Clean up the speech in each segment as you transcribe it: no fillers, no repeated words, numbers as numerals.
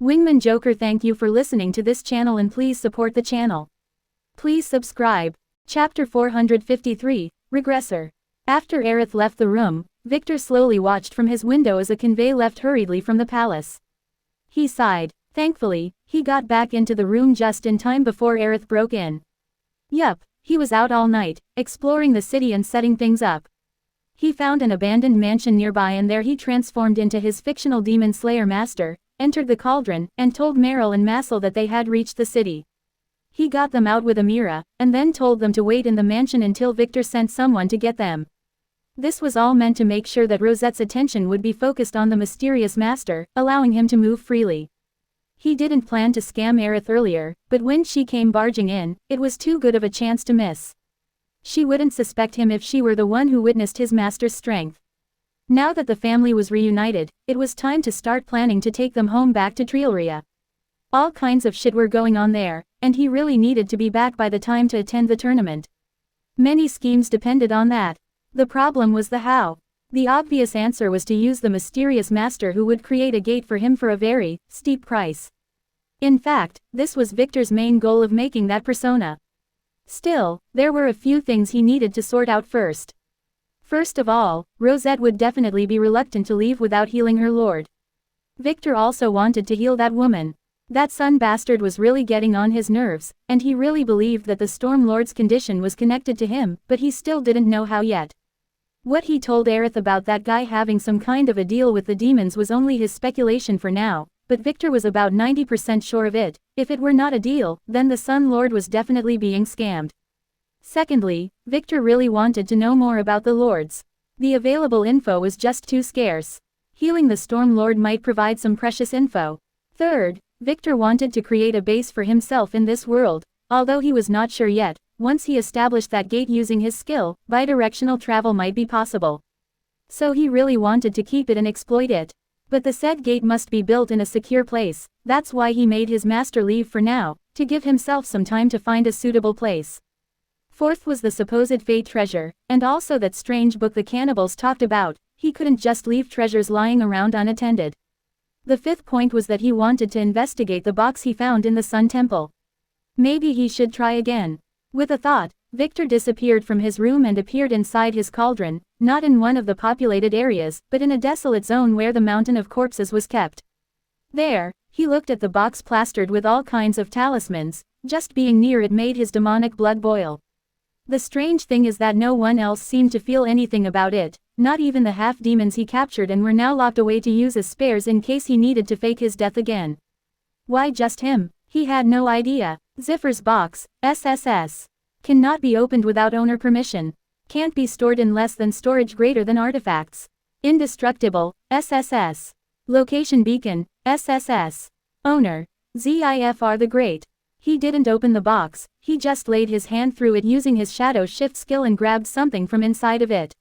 Wingman Joker, thank you for listening to this channel and please support the channel. Please subscribe. Chapter 453, Regressor. After Aerith left the room, Victor slowly watched from his window as a convey left hurriedly from the palace. He sighed. Thankfully, he got back into the room just in time before Aerith broke in. Yup, he was out all night, exploring the city and setting things up. He found an abandoned mansion nearby and there he transformed into his fictional demon slayer master, entered the cauldron, and told Meryl and Massel that they had reached the city. He got them out with Amira, and then told them to wait in the mansion until Victor sent someone to get them. This was all meant to make sure that Rosette's attention would be focused on the mysterious master, allowing him to move freely. He didn't plan to scam Aerith earlier, but when she came barging in, it was too good of a chance to miss. She wouldn't suspect him if she were the one who witnessed his master's strength. Now that the family was reunited, it was time to start planning to take them home back to Trielria. All kinds of shit were going on there, and he really needed to be back by the time to attend the tournament. Many schemes depended on that. The problem was the how. The obvious answer was to use the mysterious master who would create a gate for him for a very steep price. In fact, this was Victor's main goal of making that persona. Still, there were a few things he needed to sort out first. First of all, Rosette would definitely be reluctant to leave without healing her lord. Victor also wanted to heal that woman. That son bastard was really getting on his nerves, and he really believed that the Storm Lord's condition was connected to him, but he still didn't know how yet. What he told Aerith about that guy having some kind of a deal with the demons was only his speculation for now, but Victor was about 90% sure of it. If it were not a deal, then the Sun Lord was definitely being scammed. Secondly, Victor really wanted to know more about the lords. The available info was just too scarce. Healing the Storm Lord might provide some precious info. Third, Victor wanted to create a base for himself in this world, although he was not sure yet. Once he established that gate using his skill, bidirectional travel might be possible. So he really wanted to keep it and exploit it. But the said gate must be built in a secure place. That's why he made his master leave for now, to give himself some time to find a suitable place. Fourth was the supposed Fate treasure, and also that strange book the cannibals talked about. He couldn't just leave treasures lying around unattended. The fifth point was that he wanted to investigate the box he found in the Sun Temple. Maybe he should try again. With a thought, Victor disappeared from his room and appeared inside his cauldron, not in one of the populated areas, but in a desolate zone where the mountain of corpses was kept. There, he looked at the box plastered with all kinds of talismans. Just being near it made his demonic blood boil. The strange thing is that no one else seemed to feel anything about it, not even the half-demons he captured and were now locked away to use as spares in case he needed to fake his death again. Why just him? He had no idea. Ziffer's box, SSS. Cannot be opened without owner permission. Can't be stored in less than storage greater than artifacts. Indestructible, SSS. Location beacon, SSS. Owner, Zifr the Great. He didn't open the box, he just laid his hand through it using his shadow shift skill and grabbed something from inside of it.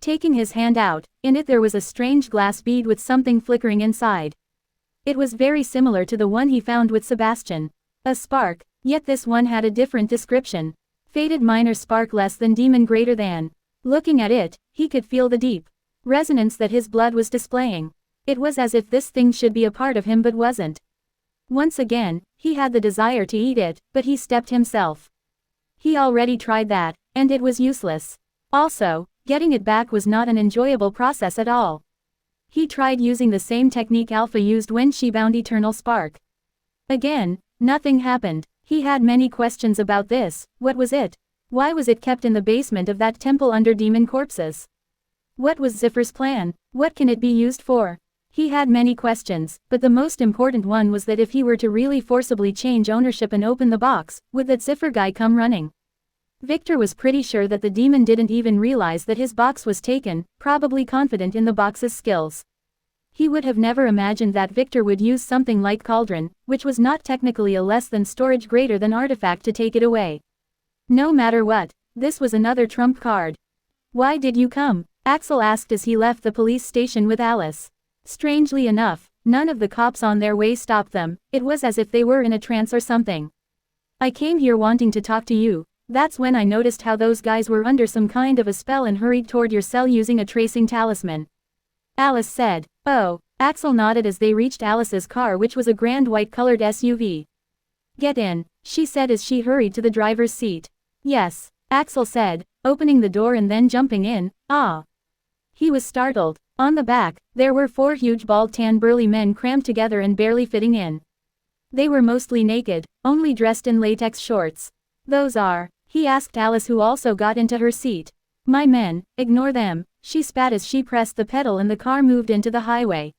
Taking his hand out, in it there was a strange glass bead with something flickering inside. It was very similar to the one he found with Sebastian. A spark, yet this one had a different description. Faded minor spark less than demon greater than. Looking at it, he could feel the deep resonance that his blood was displaying. It was as if this thing should be a part of him but wasn't. Once again, he had the desire to eat it, but he stepped himself. He already tried that, and it was useless. Also, getting it back was not an enjoyable process at all. He tried using the same technique Alpha used when she bound Eternal Spark. Again, nothing happened. He had many questions about this. What was it? Why was it kept in the basement of that temple under demon corpses? What was Ziffer's plan? What can it be used for? He had many questions, but the most important one was that if he were to really forcibly change ownership and open the box, would that Ziffer guy come running? Victor was pretty sure that the demon didn't even realize that his box was taken, probably confident in the box's skills. He would have never imagined that Victor would use something like Cauldron, which was not technically a less than storage greater than artifact to take it away. No matter what, this was another trump card. Why did you come? Axel asked as he left the police station with Alice. Strangely enough, none of the cops on their way stopped them. It was as if they were in a trance or something. I came here wanting to talk to you. That's when I noticed how those guys were under some kind of a spell and hurried toward your cell using a tracing talisman. Alice said. Oh, Axel nodded as they reached Alice's car, which was a grand white-colored SUV. Get in, she said as she hurried to the driver's seat. Yes, Axel said, opening the door and then jumping in. Ah. He was startled. On the back, there were 4 huge bald tan burly men crammed together and barely fitting in. They were mostly naked, only dressed in latex shorts. Those are, he asked Alice, who also got into her seat. My men, ignore them, she spat as she pressed the pedal and the car moved into the highway.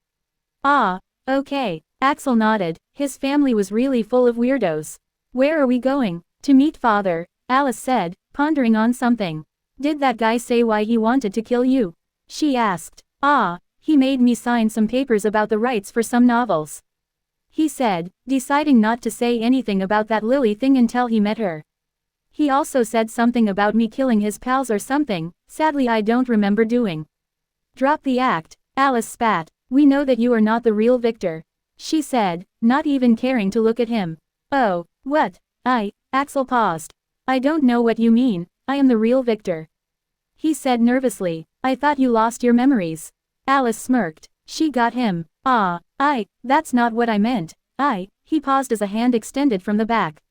Ah, okay, Axel nodded, his family was really full of weirdos. Where are we going? To meet father, Alice said, pondering on something. Did that guy say why he wanted to kill you? She asked. Ah, he made me sign some papers about the rights for some novels. He said, deciding not to say anything about that Lily thing until he met her. He also said something about me killing his pals or something, sadly I don't remember doing. Drop the act, Alice spat. We know that you are not the real Victor. She said, not even caring to look at him. Oh, what? Axel paused. I don't know what you mean, I am the real Victor. He said nervously, I thought you lost your memories. Alice smirked. She got him. Ah, that's not what I meant. He paused as a hand extended from the back.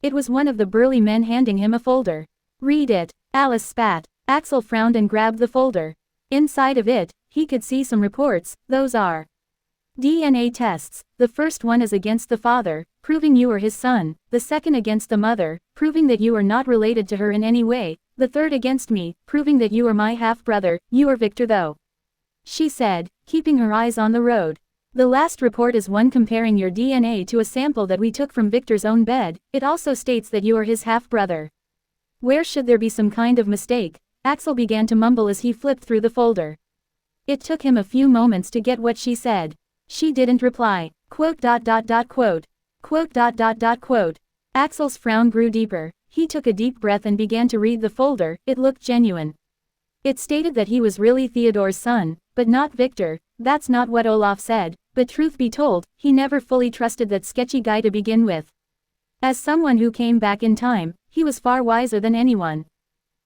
It was one of the burly men handing him a folder. Read it, Alice spat. Axel frowned and grabbed the folder. Inside of it, he could see some reports. Those are DNA tests. The first one is against the father, proving you are his son. The second against the mother, proving that you are not related to her in any way. The third against me, proving that you are my half-brother. You are Victor though. She said, keeping her eyes on the road. The last report is one comparing your DNA to a sample that we took from Victor's own bed. It also states that you are his half-brother. Where should there be some kind of mistake? Axel began to mumble as he flipped through the folder. It took him a few moments to get what she said. She didn't reply. Quote. Axel's frown grew deeper. He took a deep breath and began to read the folder. It looked genuine. It stated that he was really Theodore's son, but not Victor. That's not what Olaf said, but truth be told, he never fully trusted that sketchy guy to begin with. As someone who came back in time, he was far wiser than anyone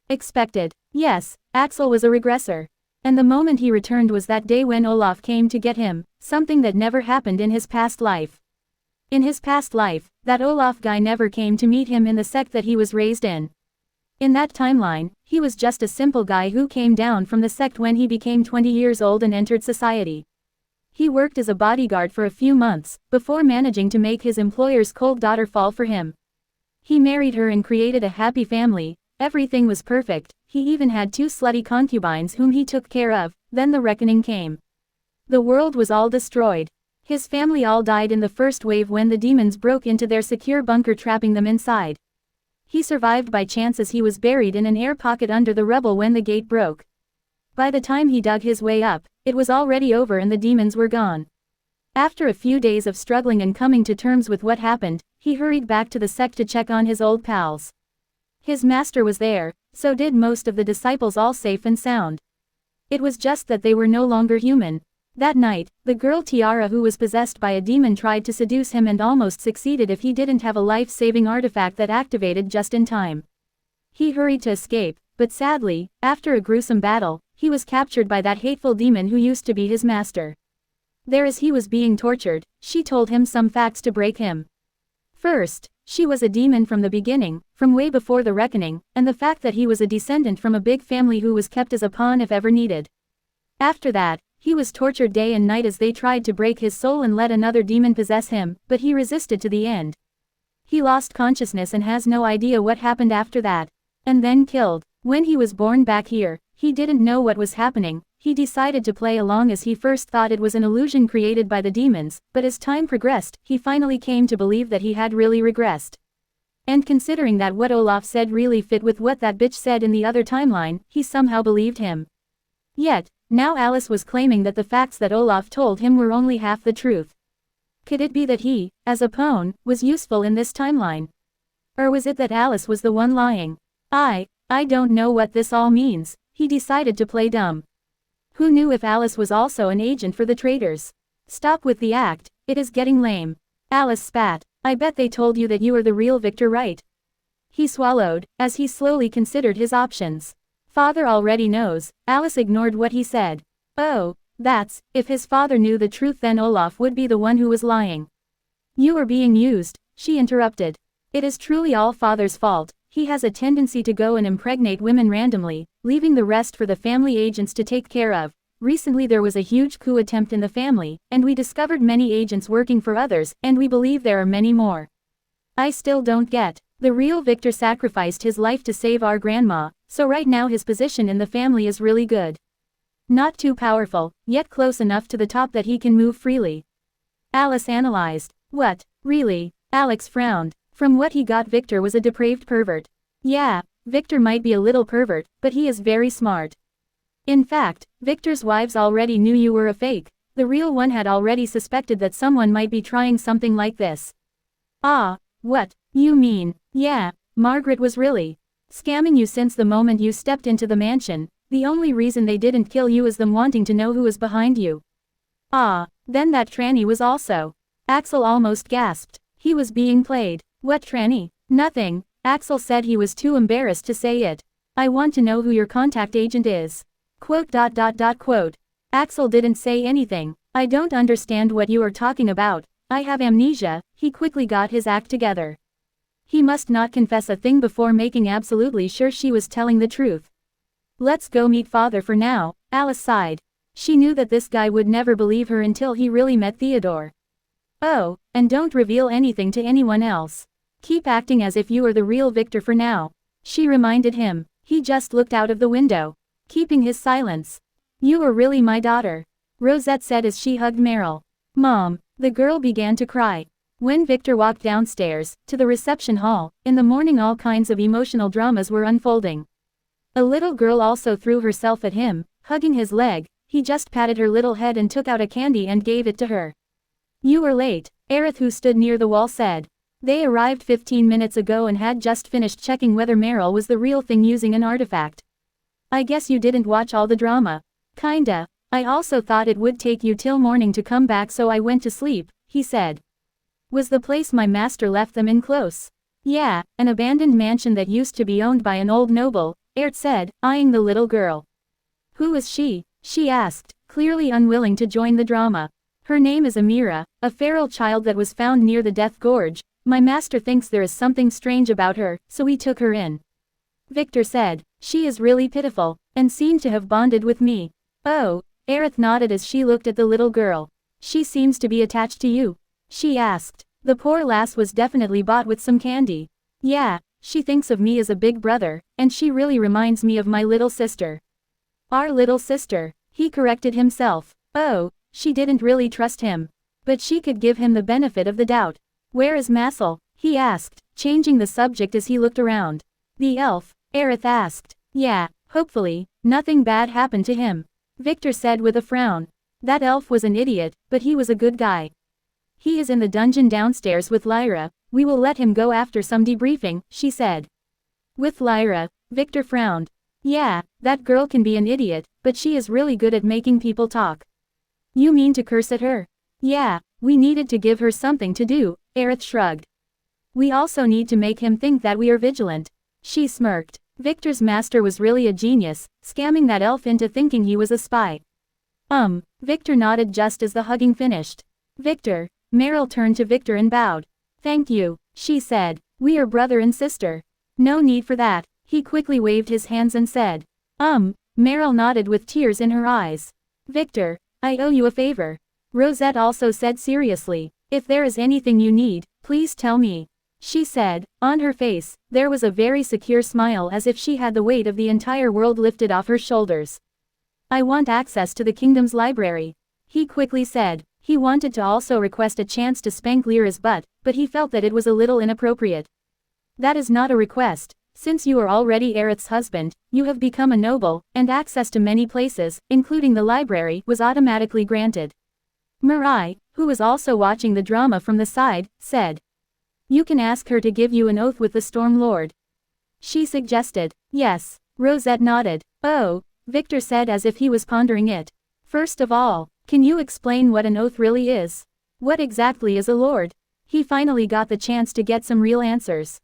expected. Yes, Axel was a regressor. And the moment he returned was that day when Olaf came to get him, something that never happened in his past life. In his past life, that Olaf guy never came to meet him in the sect that he was raised in. In that timeline, he was just a simple guy who came down from the sect when he became 20 years old and entered society. He worked as a bodyguard for a few months, before managing to make his employer's cold daughter fall for him. He married her and created a happy family. Everything was perfect. He even had 2 slutty concubines whom he took care of. Then the reckoning came. The world was all destroyed. His family all died in the first wave when the demons broke into their secure bunker, trapping them inside. He survived by chance as he was buried in an air pocket under the rubble when the gate broke. By the time he dug his way up, it was already over and the demons were gone. After a few days of struggling and coming to terms with what happened, he hurried back to the sect to check on his old pals. His master was there, so did most of the disciples, all safe and sound. It was just that they were no longer human. That night, the girl Tiara, who was possessed by a demon, tried to seduce him and almost succeeded if he didn't have a life-saving artifact that activated just in time. He hurried to escape, but sadly, after a gruesome battle, he was captured by that hateful demon who used to be his master. There, as he was being tortured, she told him some facts to break him. First, she was a demon from the beginning, from way before the reckoning, and the fact that he was a descendant from a big family who was kept as a pawn if ever needed. After that, he was tortured day and night as they tried to break his soul and let another demon possess him, but he resisted to the end. He lost consciousness and has no idea what happened after that. And then killed. When he was born back here, he didn't know what was happening. He decided to play along as he first thought it was an illusion created by the demons, but as time progressed, he finally came to believe that he had really regressed. And considering that what Olaf said really fit with what that bitch said in the other timeline, he somehow believed him. Yet, now Alice was claiming that the facts that Olaf told him were only half the truth. Could it be that he, as a pawn, was useful in this timeline? Or was it that Alice was the one lying? I don't know what this all means. He decided to play dumb. Who knew if Alice was also an agent for the traitors? Stop with the act, it is getting lame. Alice spat. I bet they told you that you are the real Victor, right? He swallowed, as he slowly considered his options. Father already knows. Alice ignored what he said. Oh, That's, if his father knew the truth, then Olaf would be the one who was lying. You are being used, she interrupted. It is truly all father's fault. He has a tendency to go and impregnate women randomly, leaving the rest for the family agents to take care of. Recently there was a huge coup attempt in the family, and we discovered many agents working for others, and we believe there are many more. I still don't get. The real Victor sacrificed his life to save our grandma, so right now his position in the family is really good. Not too powerful, yet close enough to the top that he can move freely. Alice analyzed. What, really? Alex frowned. From what he got, Victor was a depraved pervert. Yeah, Victor might be a little pervert, but he is very smart. In fact, Victor's wives already knew you were a fake. The real one had already suspected that someone might be trying something like this. Ah, what? You mean, yeah, Margaret was really scamming you since the moment you stepped into the mansion. The only reason they didn't kill you is them wanting to know who was behind you. Ah, then that tranny was also. Axel almost gasped. He was being played. What tranny? Nothing. Axel said he was too embarrassed to say it. I want to know who your contact agent is. Quote. Axel didn't say anything. I don't understand what you are talking about. I have amnesia. He quickly got his act together. He must not confess a thing before making absolutely sure she was telling the truth. Let's go meet father for now, Alice sighed. She knew that this guy would never believe her until he really met Theodore. Oh, and don't reveal anything to anyone else. Keep acting as if you are the real Victor for now. She reminded him. He just looked out of the window, keeping his silence. You are really my daughter, Rosette said as she hugged Meryl. Mom, the girl began to cry. When Victor walked downstairs, to the reception hall, in the morning all kinds of emotional dramas were unfolding. A little girl also threw herself at him, hugging his leg. He just patted her little head and took out a candy and gave it to her. You are late, Aerith, who stood near the wall, said. They arrived 15 minutes ago and had just finished checking whether Meryl was the real thing using an artifact. I guess you didn't watch all the drama. Kinda. I also thought it would take you till morning to come back, so I went to sleep, he said. Was the place my master left them in close? Yeah, an abandoned mansion that used to be owned by an old noble, Aerith said, eyeing the little girl. Who is she? She asked, clearly unwilling to join the drama. Her name is Amira, a feral child that was found near the Death Gorge. My master thinks there is something strange about her, so he took her in. Victor said. She is really pitiful, and seemed to have bonded with me. Oh, Aerith nodded as she looked at the little girl. She seems to be attached to you? She asked. The poor lass was definitely bought with some candy. Yeah, she thinks of me as a big brother, and she really reminds me of my little sister. Our little sister, he corrected himself. Oh, she didn't really trust him. But she could give him the benefit of the doubt. Where is Massel? He asked, changing the subject as he looked around. The elf? Aerith asked. Yeah, hopefully, nothing bad happened to him, Victor said with a frown. That elf was an idiot, but he was a good guy. He is in the dungeon downstairs with Lyra. We will let him go after some debriefing, she said. With Lyra, Victor frowned. Yeah, that girl can be an idiot, but she is really good at making people talk. You mean to curse at her? Yeah, we needed to give her something to do, Aerith shrugged. We also need to make him think that we are vigilant. She smirked. Victor's master was really a genius, scamming that elf into thinking he was a spy. Victor nodded just as the hugging finished. Victor, Meryl turned to Victor and bowed. Thank you, she said. We are brother and sister. No need for that, he quickly waved his hands and said. Meryl nodded with tears in her eyes. Victor, I owe you a favor. Rosette also said seriously. If there is anything you need, please tell me. She said. On her face, there was a very secure smile, as if she had the weight of the entire world lifted off her shoulders. I want access to the kingdom's library, he quickly said. He wanted to also request a chance to spank Lyra's butt, but he felt that it was a little inappropriate. That is not a request. Since you are already Aerith's husband, you have become a noble, and access to many places, including the library, was automatically granted. Mirai, who was also watching the drama from the side, said. You can ask her to give you an oath with the Storm Lord. She suggested. Yes, Rosette nodded. Oh, Victor said as if he was pondering it. First of all, can you explain what an oath really is? What exactly is a lord? He finally got the chance to get some real answers.